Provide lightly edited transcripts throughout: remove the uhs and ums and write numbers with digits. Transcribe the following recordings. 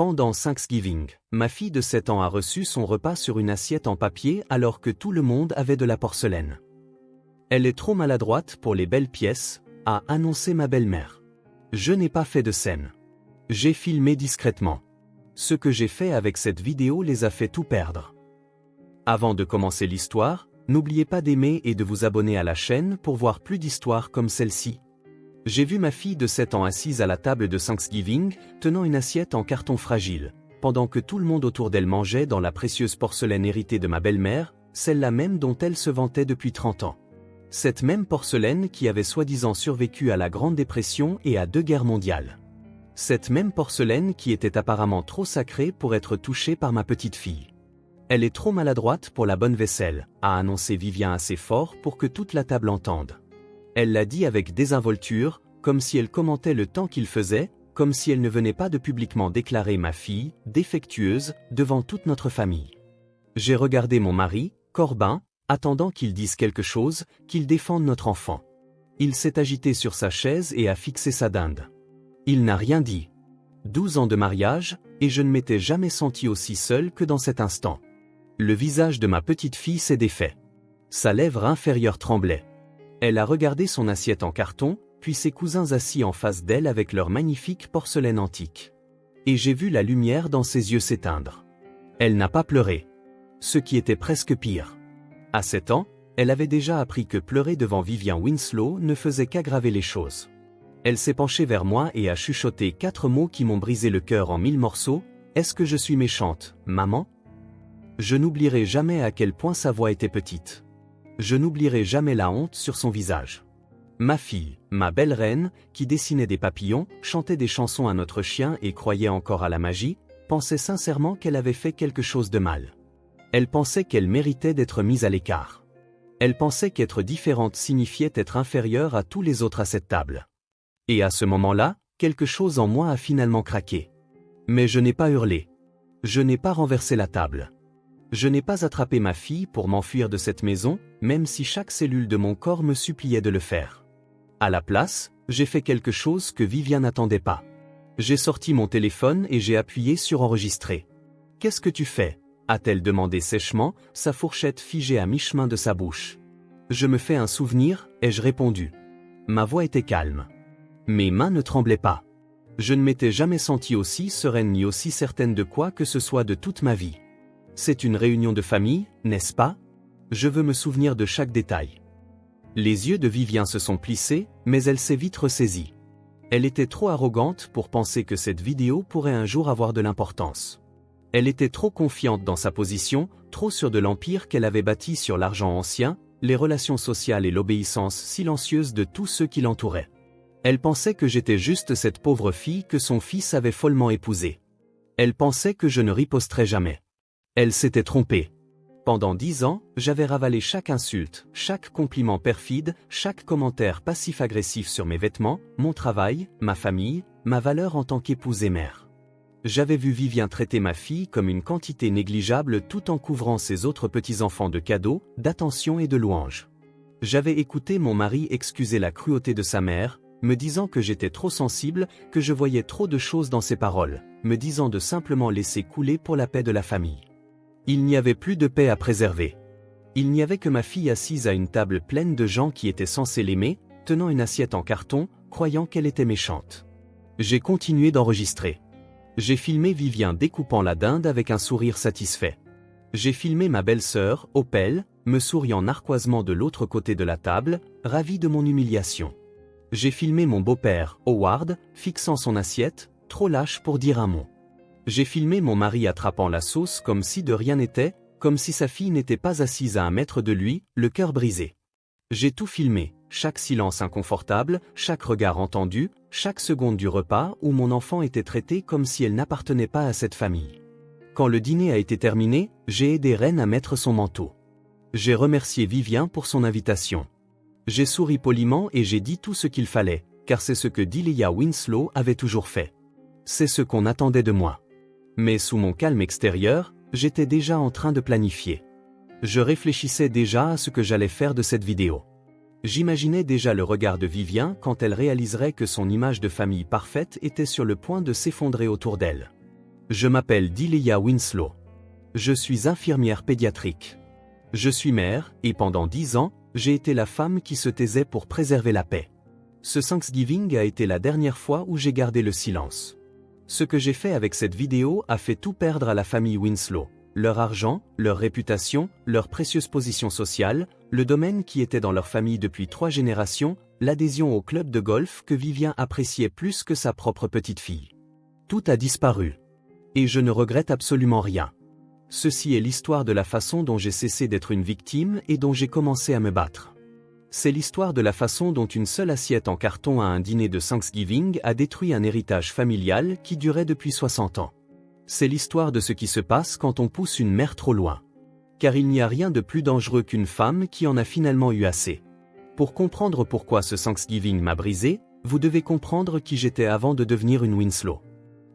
Pendant Thanksgiving, ma fille de 7 ans a reçu son repas sur une assiette en papier alors que tout le monde avait de la porcelaine. Elle est trop maladroite pour les belles pièces, a annoncé ma belle-mère. Je n'ai pas fait de scène. J'ai filmé discrètement. Ce que j'ai fait avec cette vidéo les a fait tout perdre. Avant de commencer l'histoire, n'oubliez pas d'aimer et de vous abonner à la chaîne pour voir plus d'histoires comme celle-ci. J'ai vu ma fille de 7 ans assise à la table de Thanksgiving, tenant une assiette en carton fragile, pendant que tout le monde autour d'elle mangeait dans la précieuse porcelaine héritée de ma belle-mère, celle-là même dont elle se vantait depuis 30 ans. Cette même porcelaine qui avait soi-disant survécu à la Grande Dépression et à 2 guerres mondiales. Cette même porcelaine qui était apparemment trop sacrée pour être touchée par ma petite fille. Elle est trop maladroite pour la bonne vaisselle, a annoncé Vivien assez fort pour que toute la table entende. Elle l'a dit avec désinvolture, comme si elle commentait le temps qu'il faisait, comme si elle ne venait pas de publiquement déclarer ma fille, défectueuse, devant toute notre famille. J'ai regardé mon mari, Corbin, attendant qu'il dise quelque chose, qu'il défende notre enfant. Il s'est agité sur sa chaise et a fixé sa dinde. Il n'a rien dit. 12 ans de mariage, et je ne m'étais jamais senti aussi seul que dans cet instant. Le visage de ma petite fille s'est défait. Sa lèvre inférieure tremblait. Elle a regardé son assiette en carton, puis ses cousins assis en face d'elle avec leur magnifique porcelaine antique. Et j'ai vu la lumière dans ses yeux s'éteindre. Elle n'a pas pleuré. Ce qui était presque pire. À 7 ans, elle avait déjà appris que pleurer devant Vivien Winslow ne faisait qu'aggraver les choses. Elle s'est penchée vers moi et a chuchoté 4 mots qui m'ont brisé le cœur en 1000 morceaux. « Est-ce que je suis méchante, maman ?» Je n'oublierai jamais à quel point sa voix était petite. Je n'oublierai jamais la honte sur son visage. Ma fille, ma belle reine, qui dessinait des papillons, chantait des chansons à notre chien et croyait encore à la magie, pensait sincèrement qu'elle avait fait quelque chose de mal. Elle pensait qu'elle méritait d'être mise à l'écart. Elle pensait qu'être différente signifiait être inférieure à tous les autres à cette table. Et à ce moment-là, quelque chose en moi a finalement craqué. Mais je n'ai pas hurlé. Je n'ai pas renversé la table. Je n'ai pas attrapé ma fille pour m'enfuir de cette maison, même si chaque cellule de mon corps me suppliait de le faire. À la place, j'ai fait quelque chose que Vivien n'attendait pas. J'ai sorti mon téléphone et j'ai appuyé sur enregistrer. « Qu'est-ce que tu fais ?» a-t-elle demandé sèchement, sa fourchette figée à mi-chemin de sa bouche. « Je me fais un souvenir », ai-je répondu. Ma voix était calme. Mes mains ne tremblaient pas. Je ne m'étais jamais sentie aussi sereine ni aussi certaine de quoi que ce soit de toute ma vie. C'est une réunion de famille, n'est-ce pas? Je veux me souvenir de chaque détail. Les yeux de Vivien se sont plissés, mais elle s'est vite ressaisie. Elle était trop arrogante pour penser que cette vidéo pourrait un jour avoir de l'importance. Elle était trop confiante dans sa position, trop sûre de l'empire qu'elle avait bâti sur l'argent ancien, les relations sociales et l'obéissance silencieuse de tous ceux qui l'entouraient. Elle pensait que j'étais juste cette pauvre fille que son fils avait follement épousée. Elle pensait que je ne riposterais jamais. Elle s'était trompée. Pendant 10 ans, j'avais ravalé chaque insulte, chaque compliment perfide, chaque commentaire passif-agressif sur mes vêtements, mon travail, ma famille, ma valeur en tant qu'épouse et mère. J'avais vu Vivien traiter ma fille comme une quantité négligeable tout en couvrant ses autres petits-enfants de cadeaux, d'attention et de louanges. J'avais écouté mon mari excuser la cruauté de sa mère, me disant que j'étais trop sensible, que je voyais trop de choses dans ses paroles, me disant de simplement laisser couler pour la paix de la famille. Il n'y avait plus de paix à préserver. Il n'y avait que ma fille assise à une table pleine de gens qui étaient censés l'aimer, tenant une assiette en carton, croyant qu'elle était méchante. J'ai continué d'enregistrer. J'ai filmé Vivien découpant la dinde avec un sourire satisfait. J'ai filmé ma belle-sœur, Opel, me souriant narquoisement de l'autre côté de la table, ravie de mon humiliation. J'ai filmé mon beau-père, Howard, fixant son assiette, trop lâche pour dire un mot. J'ai filmé mon mari attrapant la sauce comme si de rien n'était, comme si sa fille n'était pas assise à 1 mètre de lui, le cœur brisé. J'ai tout filmé, chaque silence inconfortable, chaque regard entendu, chaque seconde du repas où mon enfant était traité comme si elle n'appartenait pas à cette famille. Quand le dîner a été terminé, j'ai aidé Reine à mettre son manteau. J'ai remercié Vivien pour son invitation. J'ai souri poliment et j'ai dit tout ce qu'il fallait, car c'est ce que Delia Winslow avait toujours fait. C'est ce qu'on attendait de moi. Mais sous mon calme extérieur, j'étais déjà en train de planifier. Je réfléchissais déjà à ce que j'allais faire de cette vidéo. J'imaginais déjà le regard de Vivien quand elle réaliserait que son image de famille parfaite était sur le point de s'effondrer autour d'elle. Je m'appelle Dileya Winslow. Je suis infirmière pédiatrique. Je suis mère, et pendant 10 ans, j'ai été la femme qui se taisait pour préserver la paix. Ce Thanksgiving a été la dernière fois où j'ai gardé le silence. Ce que j'ai fait avec cette vidéo a fait tout perdre à la famille Winslow. Leur argent, leur réputation, leur précieuse position sociale, le domaine qui était dans leur famille depuis 3 générations, l'adhésion au club de golf que Vivien appréciait plus que sa propre petite-fille. Tout a disparu. Et je ne regrette absolument rien. Ceci est l'histoire de la façon dont j'ai cessé d'être une victime et dont j'ai commencé à me battre. C'est l'histoire de la façon dont une seule assiette en carton à un dîner de Thanksgiving a détruit un héritage familial qui durait depuis 60 ans. C'est l'histoire de ce qui se passe quand on pousse une mère trop loin. Car il n'y a rien de plus dangereux qu'une femme qui en a finalement eu assez. Pour comprendre pourquoi ce Thanksgiving m'a brisé, vous devez comprendre qui j'étais avant de devenir une Winslow.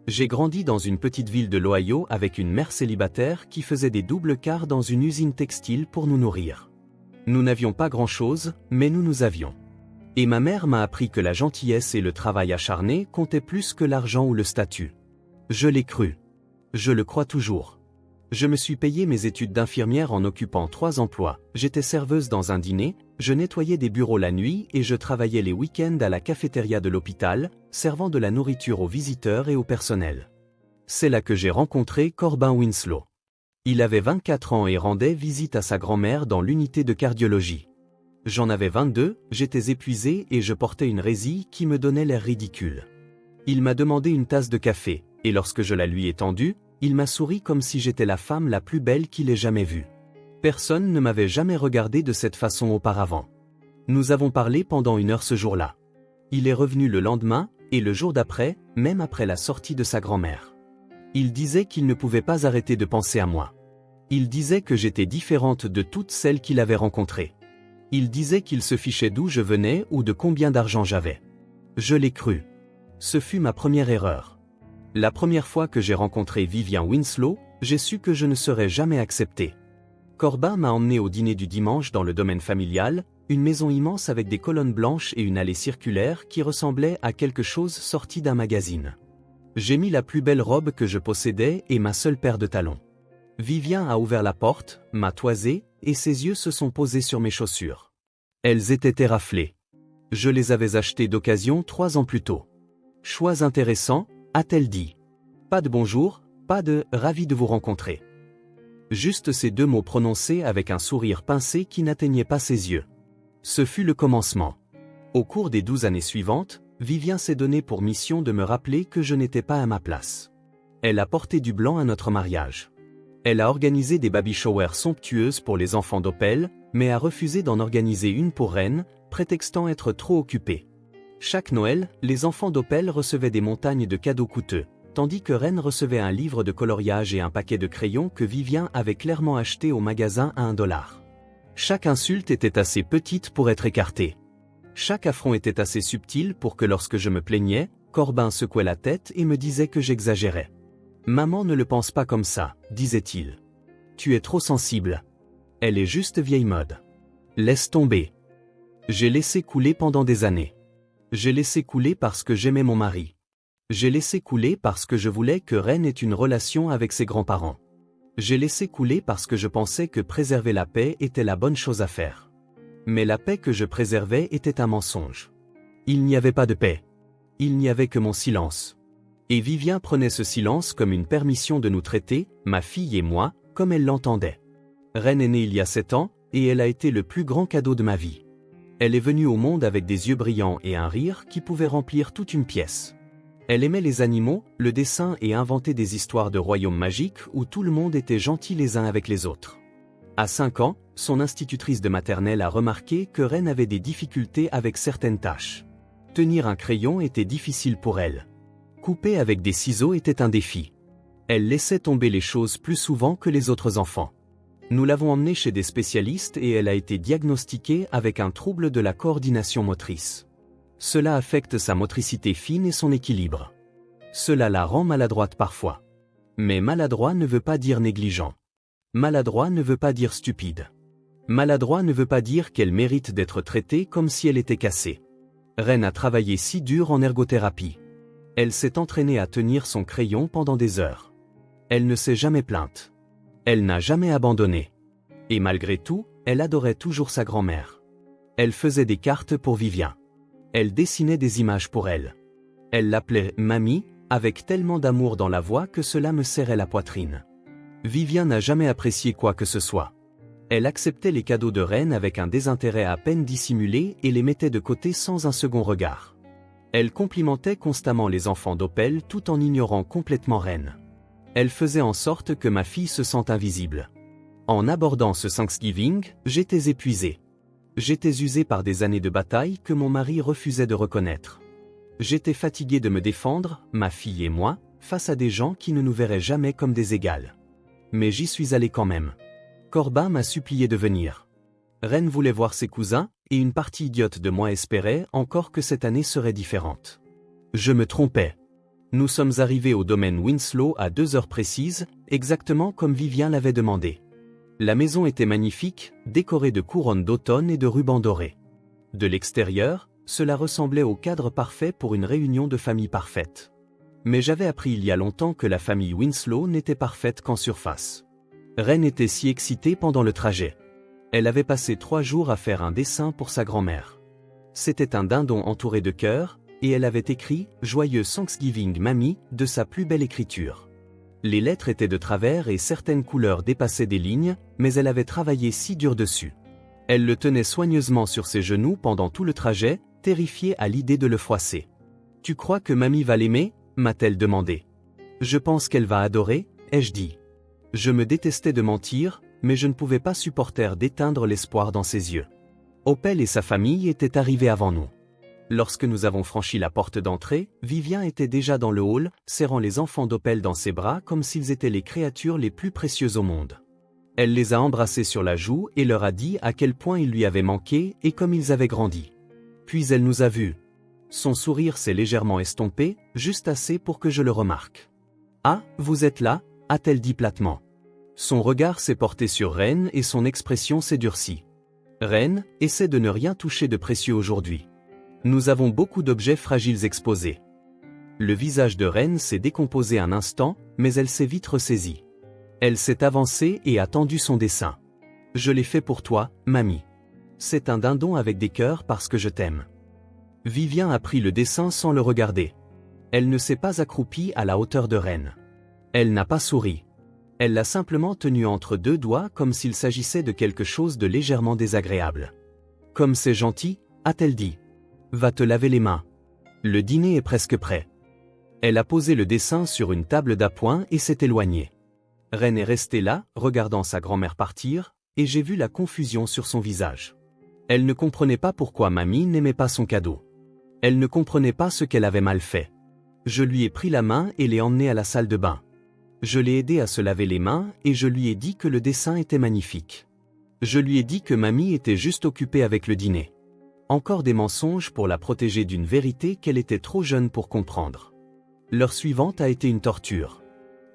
J'ai grandi dans une petite ville de l'Ohio avec une mère célibataire qui faisait des doubles quarts dans une usine textile pour nous nourrir. Nous n'avions pas grand-chose, mais nous avions. Et ma mère m'a appris que la gentillesse et le travail acharné comptaient plus que l'argent ou le statut. Je l'ai cru. Je le crois toujours. Je me suis payé mes études d'infirmière en occupant 3 emplois. J'étais serveuse dans un dîner, je nettoyais des bureaux la nuit et je travaillais les week-ends à la cafétéria de l'hôpital, servant de la nourriture aux visiteurs et au personnel. C'est là que j'ai rencontré Corbin Winslow. Il avait 24 ans et rendait visite à sa grand-mère dans l'unité de cardiologie. J'en avais 22, j'étais épuisé et je portais une résille qui me donnait l'air ridicule. Il m'a demandé une tasse de café, et lorsque je la lui ai tendue, il m'a souri comme si j'étais la femme la plus belle qu'il ait jamais vue. Personne ne m'avait jamais regardé de cette façon auparavant. Nous avons parlé pendant 1 heure ce jour-là. Il est revenu le lendemain, et le jour d'après, même après la sortie de sa grand-mère. Il disait qu'il ne pouvait pas arrêter de penser à moi. Il disait que j'étais différente de toutes celles qu'il avait rencontrées. Il disait qu'il se fichait d'où je venais ou de combien d'argent j'avais. Je l'ai cru. Ce fut ma première erreur. La première fois que j'ai rencontré Vivien Winslow, j'ai su que je ne serais jamais accepté. Corbin m'a emmené au dîner du dimanche dans le domaine familial, une maison immense avec des colonnes blanches et une allée circulaire qui ressemblait à quelque chose sorti d'un magazine. J'ai mis la plus belle robe que je possédais et ma seule paire de talons. Vivien a ouvert la porte, m'a toisé, et ses yeux se sont posés sur mes chaussures. Elles étaient éraflées. Je les avais achetées d'occasion 3 ans plus tôt. Choix intéressant, a-t-elle dit. Pas de bonjour, pas de « ravi de vous rencontrer ». Juste ces 2 mots prononcés avec un sourire pincé qui n'atteignait pas ses yeux. Ce fut le commencement. Au cours des 12 années suivantes, Vivien s'est donné pour mission de me rappeler que je n'étais pas à ma place. Elle a porté du blanc à notre mariage. Elle a organisé des baby showers somptueuses pour les enfants d'Opel, mais a refusé d'en organiser une pour Ren, prétextant être trop occupée. Chaque Noël, les enfants d'Opel recevaient des montagnes de cadeaux coûteux, tandis que Ren recevait un livre de coloriage et un paquet de crayons que Vivien avait clairement acheté au magasin à $1. Chaque insulte était assez petite pour être écartée. Chaque affront était assez subtil pour que lorsque je me plaignais, Corbin secouait la tête et me disait que j'exagérais. « Maman ne le pense pas comme ça », disait-il. « Tu es trop sensible. Elle est juste vieille mode. Laisse tomber. » J'ai laissé couler pendant des années. J'ai laissé couler parce que j'aimais mon mari. J'ai laissé couler parce que je voulais que Ren ait une relation avec ses grands-parents. J'ai laissé couler parce que je pensais que préserver la paix était la bonne chose à faire. Mais la paix que je préservais était un mensonge. Il n'y avait pas de paix. Il n'y avait que mon silence. Et Vivien prenait ce silence comme une permission de nous traiter, ma fille et moi, comme elle l'entendait. Ren est née il y a 7 ans, et elle a été le plus grand cadeau de ma vie. Elle est venue au monde avec des yeux brillants et un rire qui pouvait remplir toute une pièce. Elle aimait les animaux, le dessin et inventait des histoires de royaumes magiques où tout le monde était gentil les uns avec les autres. À 5 ans, son institutrice de maternelle a remarqué que Ren avait des difficultés avec certaines tâches. Tenir un crayon était difficile pour elle. Couper avec des ciseaux était un défi. Elle laissait tomber les choses plus souvent que les autres enfants. Nous l'avons emmenée chez des spécialistes et elle a été diagnostiquée avec un trouble de la coordination motrice. Cela affecte sa motricité fine et son équilibre. Cela la rend maladroite parfois. Mais maladroit ne veut pas dire négligent. Maladroit ne veut pas dire stupide. Maladroit ne veut pas dire qu'elle mérite d'être traitée comme si elle était cassée. Ren a travaillé si dur en ergothérapie. Elle s'est entraînée à tenir son crayon pendant des heures. Elle ne s'est jamais plainte. Elle n'a jamais abandonné. Et malgré tout, elle adorait toujours sa grand-mère. Elle faisait des cartes pour Vivien. Elle dessinait des images pour elle. Elle l'appelait « Mamie », avec tellement d'amour dans la voix que cela me serrait la poitrine. Vivien n'a jamais apprécié quoi que ce soit. Elle acceptait les cadeaux de Reine avec un désintérêt à peine dissimulé et les mettait de côté sans un second regard. Elle complimentait constamment les enfants d'Opel tout en ignorant complètement Reine. Elle faisait en sorte que ma fille se sente invisible. En abordant ce Thanksgiving, j'étais épuisé. J'étais usé par des années de bataille que mon mari refusait de reconnaître. J'étais fatigué de me défendre, ma fille et moi, face à des gens qui ne nous verraient jamais comme des égales. Mais j'y suis allé quand même. Corbin m'a supplié de venir. Reine voulait voir ses cousins, et une partie idiote de moi espérait encore que cette année serait différente. Je me trompais. Nous sommes arrivés au domaine Winslow à 2 heures précises, exactement comme Vivien l'avait demandé. La maison était magnifique, décorée de couronnes d'automne et de rubans dorés. De l'extérieur, cela ressemblait au cadre parfait pour une réunion de famille parfaite. Mais j'avais appris il y a longtemps que la famille Winslow n'était parfaite qu'en surface. Reine était si excitée pendant le trajet. Elle avait passé 3 jours à faire un dessin pour sa grand-mère. C'était un dindon entouré de cœurs, et elle avait écrit « Joyeux Thanksgiving Mamie » de sa plus belle écriture. Les lettres étaient de travers et certaines couleurs dépassaient des lignes, mais elle avait travaillé si dur dessus. Elle le tenait soigneusement sur ses genoux pendant tout le trajet, terrifiée à l'idée de le froisser. « Tu crois que mamie va l'aimer » m'a-t-elle demandé. « Je pense qu'elle va adorer » ai-je dit. Je me détestais de mentir, mais je ne pouvais pas supporter d'éteindre l'espoir dans ses yeux. Opel et sa famille étaient arrivés avant nous. Lorsque nous avons franchi la porte d'entrée, Vivien était déjà dans le hall, serrant les enfants d'Opel dans ses bras comme s'ils étaient les créatures les plus précieuses au monde. Elle les a embrassés sur la joue et leur a dit à quel point ils lui avaient manqué et comme ils avaient grandi. Puis elle nous a vus. Son sourire s'est légèrement estompé, juste assez pour que je le remarque. « Ah, vous êtes là » a-t-elle dit platement. Son regard s'est porté sur Reine et son expression s'est durcie. Reine, essaie de ne rien toucher de précieux aujourd'hui. Nous avons beaucoup d'objets fragiles exposés. Le visage de Reine s'est décomposé un instant, mais elle s'est vite ressaisie. Elle s'est avancée et a tendu son dessin. Je l'ai fait pour toi, mamie. C'est un dindon avec des cœurs parce que je t'aime. Vivien a pris le dessin sans le regarder. Elle ne s'est pas accroupie à la hauteur de Reine. Elle n'a pas souri. Elle l'a simplement tenu entre 2 doigts comme s'il s'agissait de quelque chose de légèrement désagréable. « Comme c'est gentil » a-t-elle dit. « Va te laver les mains. Le dîner est presque prêt. » Elle a posé le dessin sur une table d'appoint et s'est éloignée. Reine est restée là, regardant sa grand-mère partir, et j'ai vu la confusion sur son visage. Elle ne comprenait pas pourquoi mamie n'aimait pas son cadeau. Elle ne comprenait pas ce qu'elle avait mal fait. Je lui ai pris la main et l'ai emmenée à la salle de bain. Je l'ai aidée à se laver les mains et je lui ai dit que le dessin était magnifique. Je lui ai dit que mamie était juste occupée avec le dîner. Encore des mensonges pour la protéger d'une vérité qu'elle était trop jeune pour comprendre. L'heure suivante a été une torture.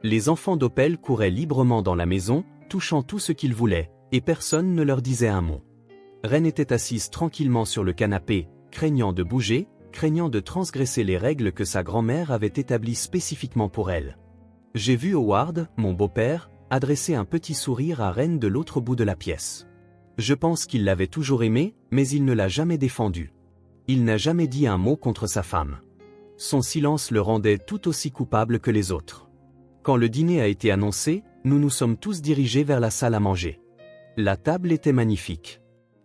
Les enfants d'Opel couraient librement dans la maison, touchant tout ce qu'ils voulaient, et personne ne leur disait un mot. Reine était assise tranquillement sur le canapé, craignant de bouger, craignant de transgresser les règles que sa grand-mère avait établies spécifiquement pour elle. J'ai vu Howard, mon beau-père, adresser un petit sourire à Reine de l'autre bout de la pièce. Je pense qu'il l'avait toujours aimée, mais il ne l'a jamais défendue. Il n'a jamais dit un mot contre sa femme. Son silence le rendait tout aussi coupable que les autres. Quand le dîner a été annoncé, nous nous sommes tous dirigés vers la salle à manger. La table était magnifique.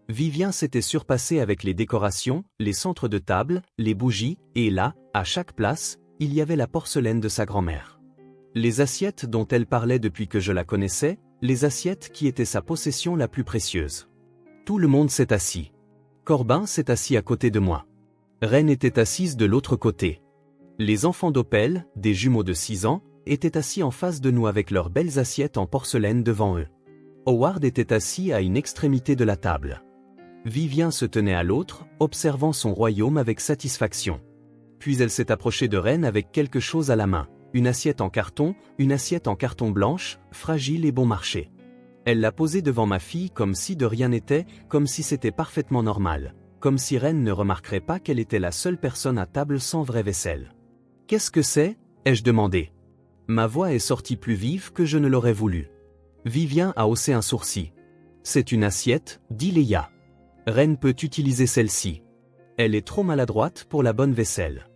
Vivien s'était surpassé avec les décorations, les centres de table, les bougies, et là, à chaque place, il y avait la porcelaine de sa grand-mère. Les assiettes dont elle parlait depuis que je la connaissais, les assiettes qui étaient sa possession la plus précieuse. Tout le monde s'est assis. Corbin s'est assis à côté de moi. Reine était assise de l'autre côté. Les enfants d'Opel, des jumeaux de 6 ans, étaient assis en face de nous avec leurs belles assiettes en porcelaine devant eux. Howard était assis à une extrémité de la table. Vivien se tenait à l'autre, observant son royaume avec satisfaction. Puis elle s'est approchée de Reine avec quelque chose à la main. Une assiette en carton blanche, fragile et bon marché. Elle l'a posée devant ma fille comme si de rien n'était, comme si c'était parfaitement normal, comme si Reine ne remarquerait pas qu'elle était la seule personne à table sans vraie vaisselle. « Qu'est-ce que c'est » ai-je demandé. Ma voix est sortie plus vive que je ne l'aurais voulu. Vivien a haussé un sourcil. C'est une assiette, dit Léa. Reine peut utiliser celle-ci. Elle est trop maladroite pour la bonne vaisselle.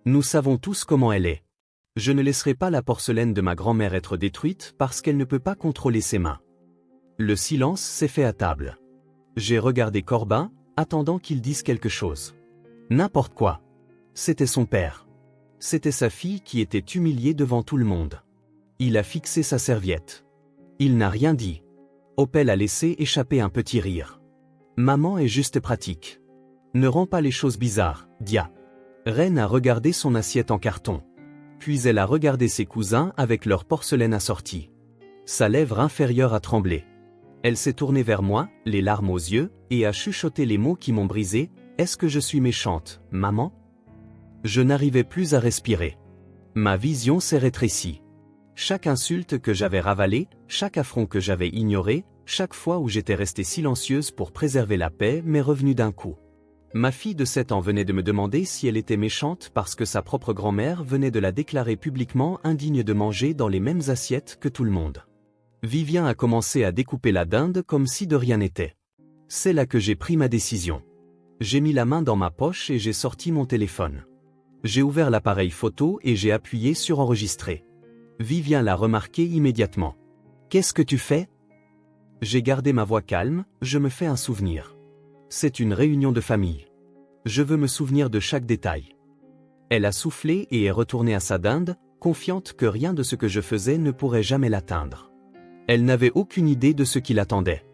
Nous savons tous comment elle est. Je ne laisserai pas la porcelaine de ma grand-mère être détruite parce qu'elle ne peut pas contrôler ses mains. Le silence s'est fait à table. J'ai regardé Corbin, attendant qu'il dise quelque chose. N'importe quoi. C'était son père. C'était sa fille qui était humiliée devant tout le monde. Il a fixé sa serviette. Il n'a rien dit. Opel a laissé échapper un petit rire. Maman est juste pratique. Ne rends pas les choses bizarres, Dia. Reine a regardé son assiette en carton. Puis elle a regardé ses cousins avec leur porcelaine assortie. Sa lèvre inférieure a tremblé. Elle s'est tournée vers moi, les larmes aux yeux, et a chuchoté les mots qui m'ont brisé. Est-ce que je suis méchante, maman? Je n'arrivais plus à respirer. Ma vision s'est rétrécie. Chaque insulte que j'avais ravalée, chaque affront que j'avais ignoré, chaque fois où j'étais restée silencieuse pour préserver la paix m'est revenu d'un coup. Ma fille de 7 ans venait de me demander si elle était méchante parce que sa propre grand-mère venait de la déclarer publiquement indigne de manger dans les mêmes assiettes que tout le monde. Vivien a commencé à découper la dinde comme si de rien n'était. C'est là que j'ai pris ma décision. J'ai mis la main dans ma poche et j'ai sorti mon téléphone. J'ai ouvert l'appareil photo et j'ai appuyé sur enregistrer. Vivien l'a remarqué immédiatement. Qu'est-ce que tu fais? J'ai gardé ma voix calme, je me fais un souvenir. C'est une réunion de famille. Je veux me souvenir de chaque détail. Elle a soufflé et est retournée à sa dinde, confiante que rien de ce que je faisais ne pourrait jamais l'atteindre. Elle n'avait aucune idée de ce qui l'attendait.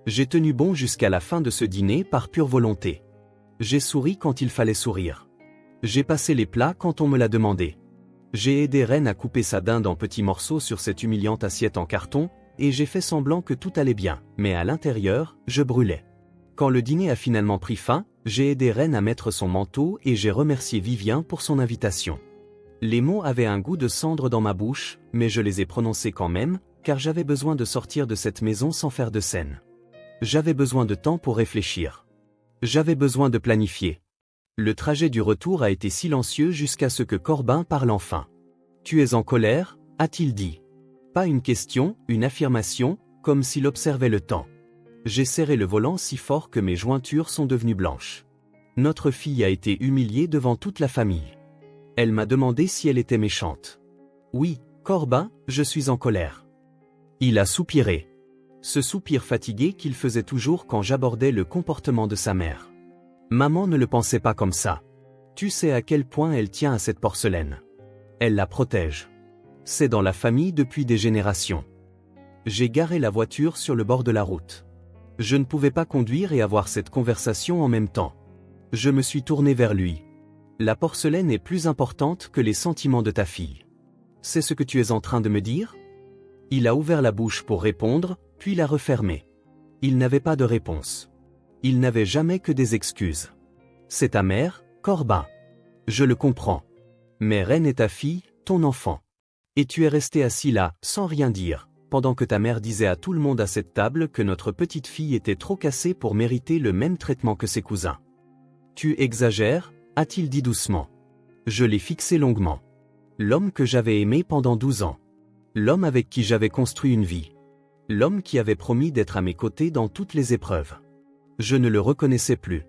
J'ai tenu bon jusqu'à la fin de ce dîner par pure volonté. J'ai souri quand il fallait sourire. J'ai passé les plats quand on me l'a demandé. J'ai aidé Reine à couper sa dinde en petits morceaux sur cette humiliante assiette en carton, et j'ai fait semblant que tout allait bien, mais à l'intérieur, je brûlais. Quand le dîner a finalement pris fin, j'ai aidé Reine à mettre son manteau et j'ai remercié Vivien pour son invitation. Les mots avaient un goût de cendre dans ma bouche, mais je les ai prononcés quand même, car j'avais besoin de sortir de cette maison sans faire de scène. J'avais besoin de temps pour réfléchir. J'avais besoin de planifier. Le trajet du retour a été silencieux jusqu'à ce que Corbin parle enfin. « Tu es en colère ?» a-t-il dit. Pas une question, une affirmation, comme s'il observait le temps. J'ai serré le volant si fort que mes jointures sont devenues blanches. Notre fille a été humiliée devant toute la famille. Elle m'a demandé si elle était méchante. Oui, Corbin, je suis en colère. Il a soupiré. Ce soupir fatigué qu'il faisait toujours quand j'abordais le comportement de sa mère. Maman ne le pensait pas comme ça. Tu sais à quel point elle tient à cette porcelaine. Elle la protège. C'est dans la famille depuis des générations. J'ai garé la voiture sur le bord de la route. Je ne pouvais pas conduire et avoir cette conversation en même temps. Je me suis tourné vers lui. La porcelaine est plus importante que les sentiments de ta fille. C'est ce que tu es en train de me dire? Il a ouvert la bouche pour répondre, puis l'a refermée. Il n'avait pas de réponse. Il n'avait jamais que des excuses. C'est ta mère, Corbin. Je le comprends. Mais Reine est ta fille, ton enfant. Et tu es resté assis là, sans rien dire, pendant que ta mère disait à tout le monde à cette table que notre petite fille était trop cassée pour mériter le même traitement que ses cousins. Tu exagères, a-t-il dit doucement. Je l'ai fixé longuement. L'homme que j'avais aimé pendant 12 ans. L'homme avec qui j'avais construit une vie. L'homme qui avait promis d'être à mes côtés dans toutes les épreuves. Je ne le reconnaissais plus.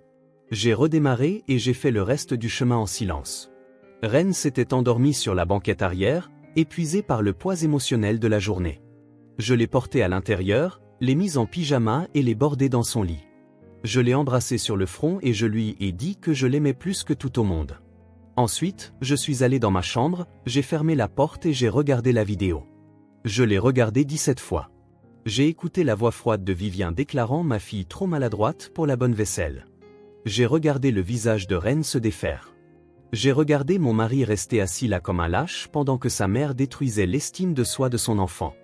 J'ai redémarré et j'ai fait le reste du chemin en silence. Reine s'était endormie sur la banquette arrière, épuisée par le poids émotionnel de la journée. Je l'ai portée à l'intérieur, l'ai mise en pyjama et l'ai bordée dans son lit. Je l'ai embrassée sur le front et je lui ai dit que je l'aimais plus que tout au monde. Ensuite, je suis allé dans ma chambre, j'ai fermé la porte et j'ai regardé la vidéo. Je l'ai regardée 17 fois. J'ai écouté la voix froide de Vivien déclarant ma fille trop maladroite pour la bonne vaisselle. J'ai regardé le visage de Reine se défaire. J'ai regardé mon mari rester assis là comme un lâche pendant que sa mère détruisait l'estime de soi de son enfant.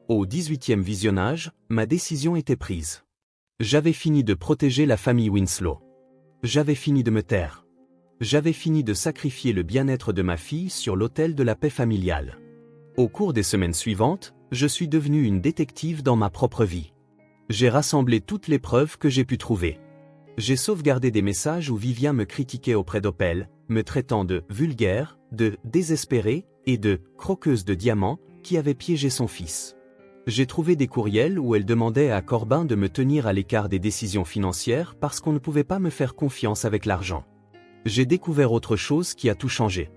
Au 18e visionnage, ma décision était prise. J'avais fini de protéger la famille Winslow. J'avais fini de me taire. J'avais fini de sacrifier le bien-être de ma fille sur l'autel de la paix familiale. Au cours des semaines suivantes, je suis devenue une détective dans ma propre vie. J'ai rassemblé toutes les preuves que j'ai pu trouver. J'ai sauvegardé des messages où Vivien me critiquait auprès d'Opel, me traitant de vulgaire, de désespéré, et de « croqueuse de diamants » qui avait piégé son fils. J'ai trouvé des courriels où elle demandait à Corbin de me tenir à l'écart des décisions financières parce qu'on ne pouvait pas me faire confiance avec l'argent. J'ai découvert autre chose qui a tout changé.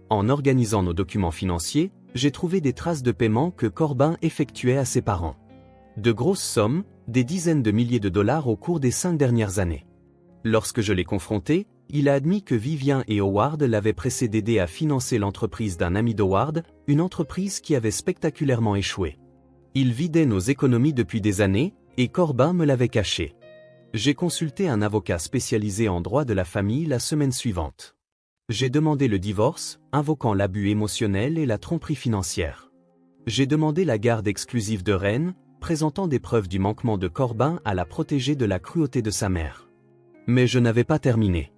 En organisant nos documents financiers, j'ai trouvé des traces de paiement que Corbin effectuait à ses parents. De grosses sommes, des dizaines de milliers de dollars au cours des 5 dernières années. Lorsque je l'ai confronté, il a admis que Vivian et Howard l'avaient pressé d'aider à financer l'entreprise d'un ami d'Howard, une entreprise qui avait spectaculairement échoué. Il vidait nos économies depuis des années, et Corbin me l'avait caché. J'ai consulté un avocat spécialisé en droit de la famille la semaine suivante. J'ai demandé le divorce, invoquant l'abus émotionnel et la tromperie financière. J'ai demandé la garde exclusive de Ren, présentant des preuves du manquement de Corbin à la protéger de la cruauté de sa mère. Mais je n'avais pas terminé.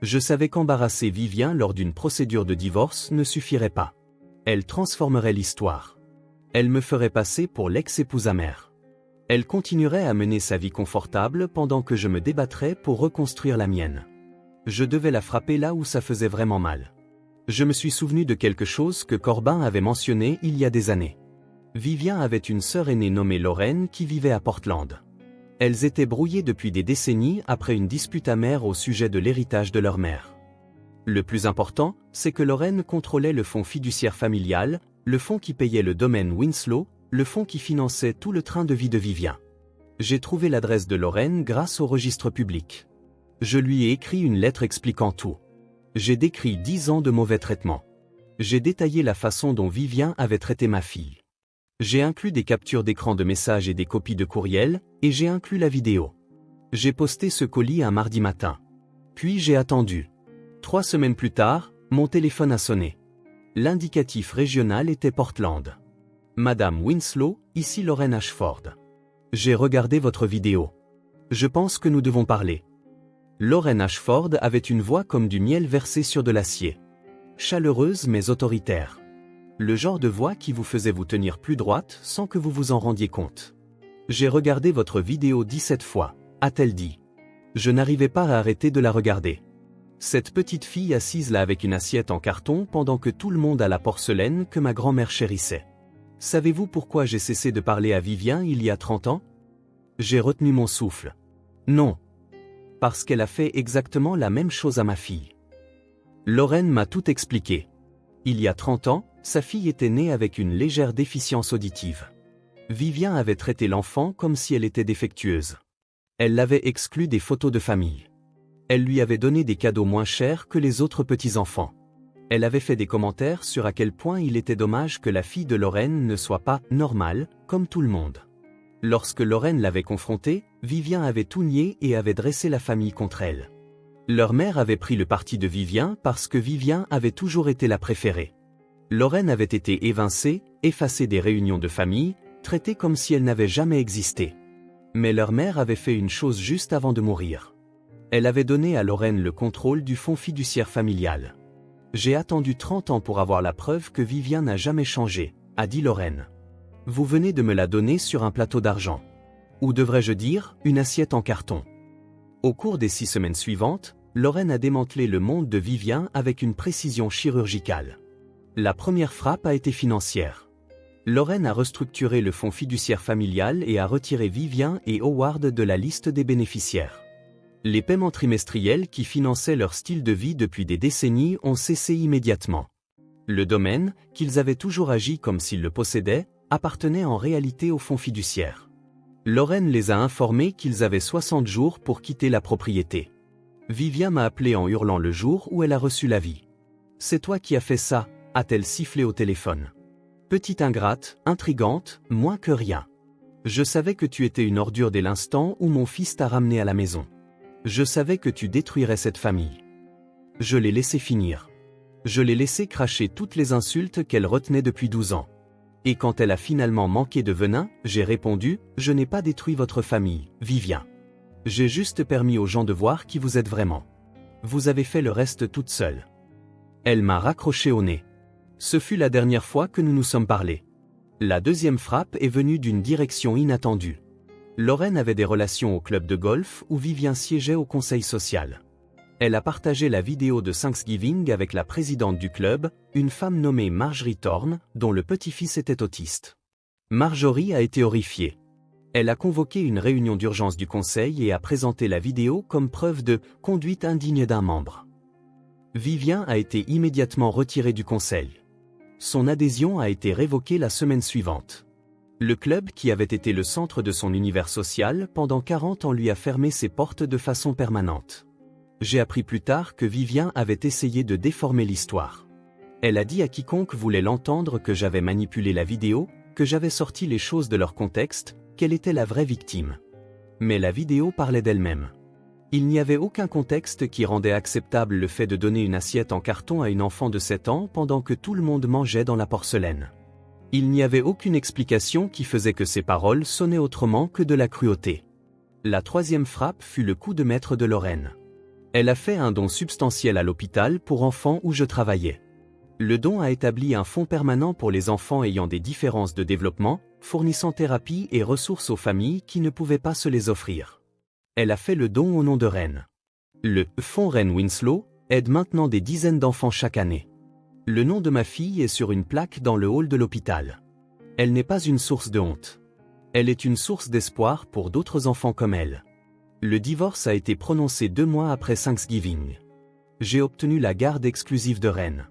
Je savais qu'embarrasser Vivian lors d'une procédure de divorce ne suffirait pas. Elle transformerait l'histoire. Elle me ferait passer pour l'ex-épouse amère. Elle continuerait à mener sa vie confortable pendant que je me débattrais pour reconstruire la mienne. Je devais la frapper là où ça faisait vraiment mal. Je me suis souvenu de quelque chose que Corbin avait mentionné il y a des années. Vivian avait une sœur aînée nommée Lorraine qui vivait à Portland. Elles étaient brouillées depuis des décennies après une dispute amère au sujet de l'héritage de leur mère. Le plus important, c'est que Lorraine contrôlait le fonds fiduciaire familial, le fonds qui payait le domaine Winslow, le fonds qui finançait tout le train de vie de Vivian. J'ai trouvé l'adresse de Lorraine grâce au registre public. Je lui ai écrit une lettre expliquant tout. J'ai décrit 10 ans de mauvais traitements. J'ai détaillé la façon dont Vivian avait traité ma fille. J'ai inclus des captures d'écran de messages et des copies de courriels, et j'ai inclus la vidéo. J'ai posté ce colis un mardi matin. Puis j'ai attendu. 3 semaines plus tard, mon téléphone a sonné. L'indicatif régional était Portland. Madame Winslow, ici Lorraine Ashford. J'ai regardé votre vidéo. Je pense que nous devons parler. Lorraine Ashford avait une voix comme du miel versé sur de l'acier. Chaleureuse mais autoritaire. Le genre de voix qui vous faisait vous tenir plus droite sans que vous vous en rendiez compte. J'ai regardé votre vidéo 17 fois, a-t-elle dit. Je n'arrivais pas à arrêter de la regarder. Cette petite fille assise là avec une assiette en carton pendant que tout le monde a la porcelaine que ma grand-mère chérissait. Savez-vous pourquoi j'ai cessé de parler à Vivian il y a 30 ans? J'ai retenu mon souffle. Non. Parce qu'elle a fait exactement la même chose à ma fille. Lorraine m'a tout expliqué. Il y a 30 ans, sa fille était née avec une légère déficience auditive. Vivian avait traité l'enfant comme si elle était défectueuse. Elle l'avait exclue des photos de famille. Elle lui avait donné des cadeaux moins chers que les autres petits-enfants. Elle avait fait des commentaires sur à quel point il était dommage que la fille de Lorraine ne soit pas « normale » comme tout le monde. Lorsque Lorraine l'avait confrontée, Vivian avait tout nié et avait dressé la famille contre elle. Leur mère avait pris le parti de Vivian parce que Vivian avait toujours été la préférée. Lorraine avait été évincée, effacée des réunions de famille, traitée comme si elle n'avait jamais existé. Mais leur mère avait fait une chose juste avant de mourir. Elle avait donné à Lorraine le contrôle du fonds fiduciaire familial. J'ai attendu 30 ans pour avoir la preuve que Vivian n'a jamais changé, a dit Lorraine. Vous venez de me la donner sur un plateau d'argent. Ou devrais-je dire, une assiette en carton. Au cours des 6 semaines suivantes, Lorraine a démantelé le monde de Vivian avec une précision chirurgicale. La première frappe a été financière. Lorraine a restructuré le fonds fiduciaire familial et a retiré Vivian et Howard de la liste des bénéficiaires. Les paiements trimestriels qui finançaient leur style de vie depuis des décennies ont cessé immédiatement. Le domaine, qu'ils avaient toujours agi comme s'ils le possédaient, appartenait en réalité au fonds fiduciaire. Lorraine les a informés qu'ils avaient 60 jours pour quitter la propriété. Vivian m'a appelé en hurlant le jour où elle a reçu l'avis. « C'est toi qui as fait ça », a-t-elle sifflé au téléphone. « Petite ingrate, intrigante, moins que rien. Je savais que tu étais une ordure dès l'instant où mon fils t'a ramené à la maison. Je savais que tu détruirais cette famille. Je l'ai laissé finir. Je l'ai laissé cracher toutes les insultes qu'elle retenait depuis 12 ans. Et quand elle a finalement manqué de venin, j'ai répondu, je n'ai pas détruit votre famille, Vivian. J'ai juste permis aux gens de voir qui vous êtes vraiment. Vous avez fait le reste toute seule. Elle m'a raccroché au nez. Ce fut la dernière fois que nous nous sommes parlé. La deuxième frappe est venue d'une direction inattendue. Lorraine avait des relations au club de golf où Vivian siégeait au conseil social. Elle a partagé la vidéo de Thanksgiving avec la présidente du club, une femme nommée Marjorie Thorne, dont le petit-fils était autiste. Marjorie a été horrifiée. Elle a convoqué une réunion d'urgence du conseil et a présenté la vidéo comme preuve de « conduite indigne d'un membre ». Vivien a été immédiatement retiré du conseil. Son adhésion a été révoquée la semaine suivante. Le club qui avait été le centre de son univers social pendant 40 ans lui a fermé ses portes de façon permanente. J'ai appris plus tard que Vivien avait essayé de déformer l'histoire. Elle a dit à quiconque voulait l'entendre que j'avais manipulé la vidéo, que j'avais sorti les choses de leur contexte, qu'elle était la vraie victime. Mais la vidéo parlait d'elle-même. Il n'y avait aucun contexte qui rendait acceptable le fait de donner une assiette en carton à une enfant de 7 ans pendant que tout le monde mangeait dans la porcelaine. Il n'y avait aucune explication qui faisait que ces paroles sonnaient autrement que de la cruauté. La troisième frappe fut le coup de maître de Lorraine. Elle a fait un don substantiel à l'hôpital pour enfants où je travaillais. Le don a établi un fonds permanent pour les enfants ayant des différences de développement, fournissant thérapie et ressources aux familles qui ne pouvaient pas se les offrir. Elle a fait le don au nom de Rennes. Le fonds Rennes Winslow aide maintenant des dizaines d'enfants chaque année. Le nom de ma fille est sur une plaque dans le hall de l'hôpital. Elle n'est pas une source de honte. Elle est une source d'espoir pour d'autres enfants comme elle. Le divorce a été prononcé 2 mois après Thanksgiving. J'ai obtenu la garde exclusive de Rennes.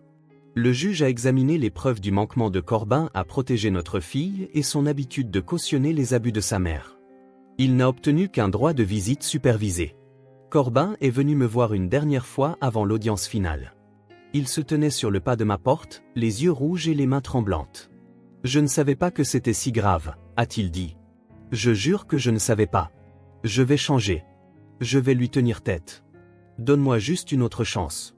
Le juge a examiné les preuves du manquement de Corbin à protéger notre fille et son habitude de cautionner les abus de sa mère. Il n'a obtenu qu'un droit de visite supervisé. Corbin est venu me voir une dernière fois avant l'audience finale. Il se tenait sur le pas de ma porte, les yeux rouges et les mains tremblantes. « Je ne savais pas que c'était si grave », a-t-il dit. « Je jure que je ne savais pas. Je vais changer. Je vais lui tenir tête. Donne-moi juste une autre chance. »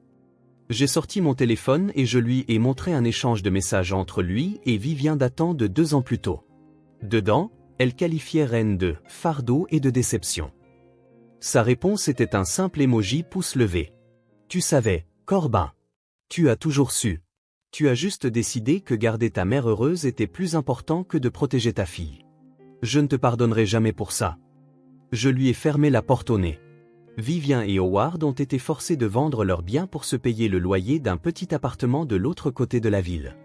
J'ai sorti mon téléphone et je lui ai montré un échange de messages entre lui et Vivien datant de 2 ans plus tôt. Dedans, elle qualifiait Rennes de « fardeau » et de « déception ». Sa réponse était un simple emoji pouce levé. « Tu savais, Corbin. Tu as toujours su. Tu as juste décidé que garder ta mère heureuse était plus important que de protéger ta fille. Je ne te pardonnerai jamais pour ça. » Je lui ai fermé la porte au nez. Vivien et Howard ont été forcés de vendre leurs biens pour se payer le loyer d'un petit appartement de l'autre côté de la ville.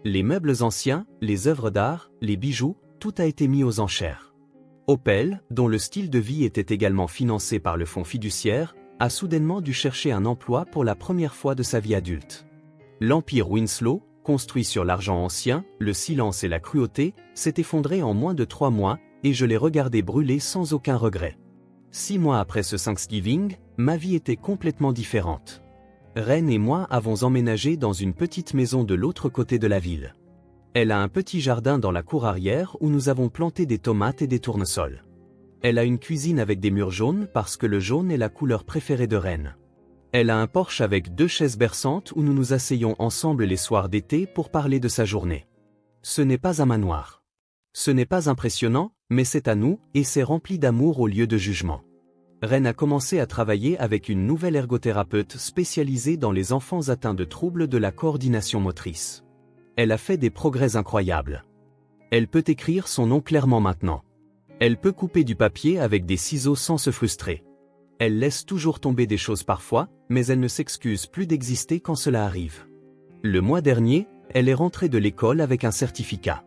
Les meubles anciens, les œuvres d'art, les bijoux, tout a été mis aux enchères. Opel, dont le style de vie était également financé par le fonds fiduciaire, a soudainement dû chercher un emploi pour la première fois de sa vie adulte. L'empire Winslow, construit sur l'argent ancien, le silence et la cruauté, s'est effondré en moins de 3 mois, et je l'ai regardé brûler sans aucun regret. 6 mois après ce Thanksgiving, ma vie était complètement différente. Rennes et moi avons emménagé dans une petite maison de l'autre côté de la ville. Elle a un petit jardin dans la cour arrière où nous avons planté des tomates et des tournesols. Elle a une cuisine avec des murs jaunes parce que le jaune est la couleur préférée de Rennes. Elle a un porche avec 2 chaises berçantes où nous nous asseyons ensemble les soirs d'été pour parler de sa journée. Ce n'est pas un manoir. Ce n'est pas impressionnant, mais c'est à nous, et c'est rempli d'amour au lieu de jugement. Rennes a commencé à travailler avec une nouvelle ergothérapeute spécialisée dans les enfants atteints de troubles de la coordination motrice. Elle a fait des progrès incroyables. Elle peut écrire son nom clairement maintenant. Elle peut couper du papier avec des ciseaux sans se frustrer. Elle laisse toujours tomber des choses parfois, mais elle ne s'excuse plus d'exister quand cela arrive. Le mois dernier, elle est rentrée de l'école avec un certificat.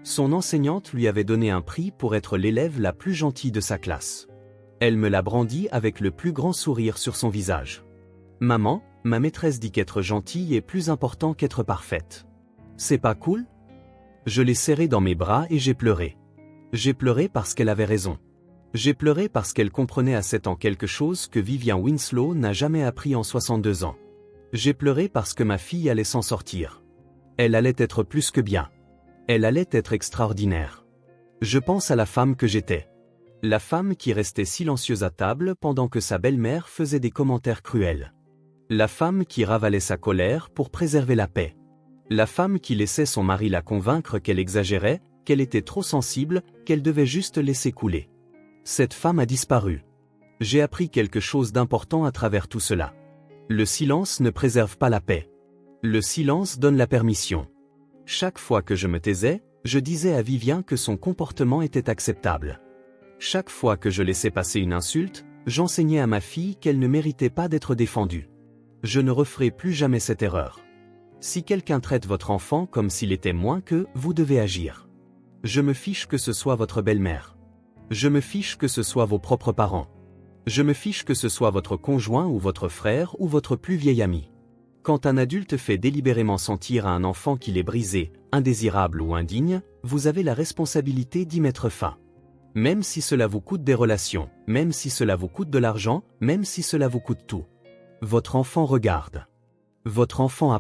Son enseignante lui avait donné un prix pour être l'élève la plus gentille de sa classe. Elle me l'a brandi avec le plus grand sourire sur son visage. « Maman, ma maîtresse dit qu'être gentille est plus important qu'être parfaite. C'est pas cool ?» Je l'ai serrée dans mes bras et j'ai pleuré. J'ai pleuré parce qu'elle avait raison. J'ai pleuré parce qu'elle comprenait à 7 ans quelque chose que Vivien Winslow n'a jamais appris en 62 ans. J'ai pleuré parce que ma fille allait s'en sortir. Elle allait être plus que bien. Elle allait être extraordinaire. Je pense à la femme que j'étais. La femme qui restait silencieuse à table pendant que sa belle-mère faisait des commentaires cruels. La femme qui ravalait sa colère pour préserver la paix. La femme qui laissait son mari la convaincre qu'elle exagérait, qu'elle était trop sensible, qu'elle devait juste laisser couler. Cette femme a disparu. J'ai appris quelque chose d'important à travers tout cela. Le silence ne préserve pas la paix. Le silence donne la permission. Chaque fois que je me taisais, je disais à Vivien que son comportement était acceptable. Chaque fois que je laissais passer une insulte, J'enseignais à ma fille qu'elle ne méritait pas d'être défendue. Je ne referai plus jamais cette erreur. Si quelqu'un traite votre enfant comme s'il était moins que, vous devez agir. Je me fiche que ce soit votre belle-mère. Je me fiche que ce soit vos propres parents. Je me fiche que ce soit votre conjoint ou votre frère ou votre plus vieil ami. Quand un adulte fait délibérément sentir à un enfant qu'il est brisé, indésirable ou indigne, vous avez la responsabilité d'y mettre fin. Même si cela vous coûte des relations, même si cela vous coûte de l'argent, même si cela vous coûte tout. Votre enfant regarde. Votre enfant a